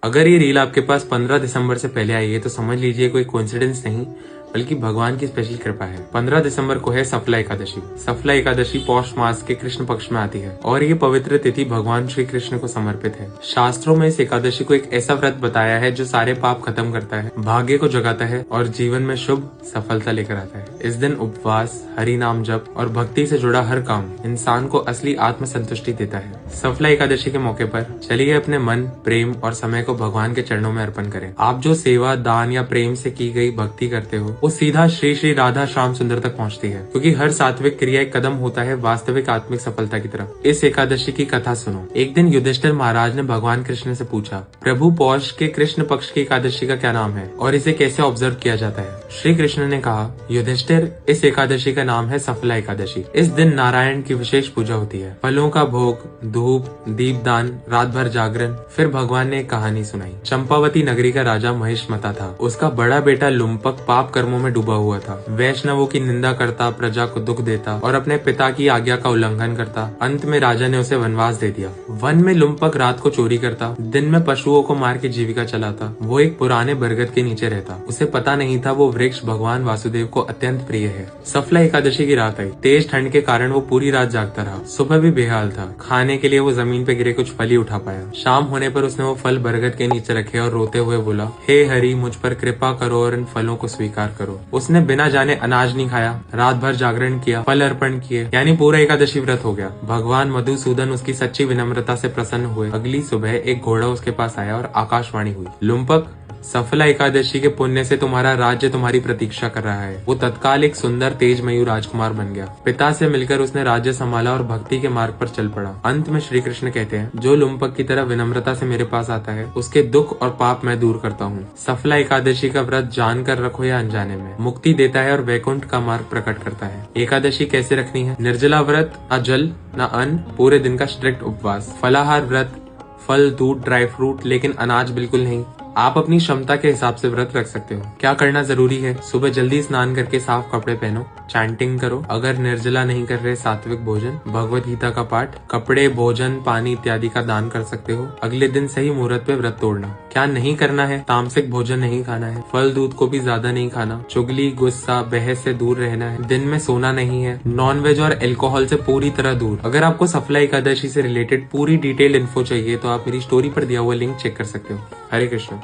अगर ये रील आपके पास 15 दिसंबर से पहले आई है तो समझ लीजिए कोई कोइंसिडेंस नहीं बल्कि भगवान की स्पेशल कृपा है। 15 दिसंबर को है सफला एकादशी। सफला एकादशी पौष मास के कृष्ण पक्ष में आती है और ये पवित्र तिथि भगवान श्री कृष्ण को समर्पित है। शास्त्रों में इस एकादशी को एक ऐसा व्रत बताया है जो सारे पाप खत्म करता है, भाग्य को जगाता है और जीवन में शुभ सफलता लेकर आता है। इस दिन उपवास, हरि नाम जप और भक्ति से जुड़ा हर काम इंसान को असली आत्म संतुष्टि देता है। सफला एकादशी के मौके पर चलिए अपने मन, प्रेम और समय को भगवान के चरणों में अर्पण करें। आप जो सेवा, दान या प्रेम से की गई भक्ति करते हो वो सीधा श्री श्री राधा श्याम सुंदर तक पहुंचती है, क्योंकि हर सात्विक क्रिया एक कदम होता है वास्तविक आत्मिक सफलता की तरफ। इस एकादशी की कथा सुनो। एक दिन युधिष्ठिर महाराज ने भगवान कृष्ण से पूछा, प्रभु पौष के कृष्ण पक्ष की एकादशी का क्या नाम है और इसे कैसे ऑब्जर्व किया जाता है? श्री कृष्ण ने कहा, युधिष्ठिर, इस एकादशी का नाम है सफला एकादशी। इस दिन नारायण की विशेष पूजा होती है। फलों का भोग, धूप, दीपदान, रात भर जागरण। फिर भगवान ने एक कहानी सुनाई। चंपावती नगरी का राजा महिष्मता था। उसका बड़ा बेटा लुम्पक पाप कर्मों में डूबा हुआ था। वैष्णवों की निंदा करता, प्रजा को दुख देता और अपने पिता की आज्ञा का उल्लंघन करता। अंत में राजा ने उसे वनवास दे दिया। वन में लुम्पक रात को चोरी करता, दिन में पशुओं को मार के जीविका चलाता। वो एक पुराने बरगद के नीचे रहता। उसे पता नहीं था वो वृक्ष भगवान वासुदेव को अत्यंत प्रिय है। सफला एकादशी की रात आई। तेज ठंड के कारण वो पूरी रात जागता रहा। सुबह भी बेहाल था। खाने के लिए वो जमीन पे गिरे कुछ फल ही उठा पाया। शाम होने पर उसने वो फल बरगद के नीचे रखे और रोते हुए बोला, हे हरि, मुझ पर कृपा करो और इन फलों को स्वीकार करो। उसने बिना जाने अनाज नहीं खाया, रात भर जागरण किया, फल अर्पण किए, यानी पूरा एकादशी व्रत हो गया। भगवान मधुसूदन उसकी सच्ची विनम्रता से प्रसन्न हुए। अगली सुबह एक घोड़ा उसके पास आया और आकाशवाणी हुई, लुम्पक, सफला एकादशी के पुण्य से तुम्हारा राज्य तुम्हारी प्रतीक्षा कर रहा है। वो तत्काल एक सुंदर तेजमयी राजकुमार बन गया। पिता से मिलकर उसने राज्य संभाला और भक्ति के मार्ग पर चल पड़ा। अंत में श्री कृष्ण कहते हैं, जो लुम्पक की तरह विनम्रता से मेरे पास आता है उसके दुख और पाप मैं दूर करता हूँ। सफला एकादशी का व्रत जानकर रखो या अनजाने में, मुक्ति देता है और वैकुंठ का मार्ग प्रकट करता है। एकादशी कैसे रखनी है? निर्जला व्रत, न जल न अन्न, पूरे दिन का स्ट्रिक्ट उपवास। फलाहार व्रत, फल, दूध, ड्राई फ्रूट, लेकिन अनाज बिल्कुल नहीं। आप अपनी क्षमता के हिसाब से व्रत रख सकते हो। क्या करना जरूरी है? सुबह जल्दी स्नान करके साफ कपड़े पहनो, चैंटिंग करो। अगर निर्जला नहीं कर रहे, सात्विक भोजन, भगवत गीता का पाठ, कपड़े, भोजन, पानी इत्यादि का दान कर सकते हो। अगले दिन सही मुहूर्त पे व्रत तोड़ना। क्या नहीं करना है? तामसिक भोजन नहीं खाना है, फल दूध को भी ज्यादा नहीं खाना, चुगली, गुस्सा, बहस से दूर रहना है, दिन में सोना नहीं है, नॉनवेज और एल्कोहल से पूरी तरह दूर। अगर आपको सफला एकादशी से रिलेटेड पूरी डिटेल्ड इन्फो चाहिए तो आप मेरी स्टोरी पर दिया हुआ लिंक चेक कर सकते हो। हरे कृष्ण।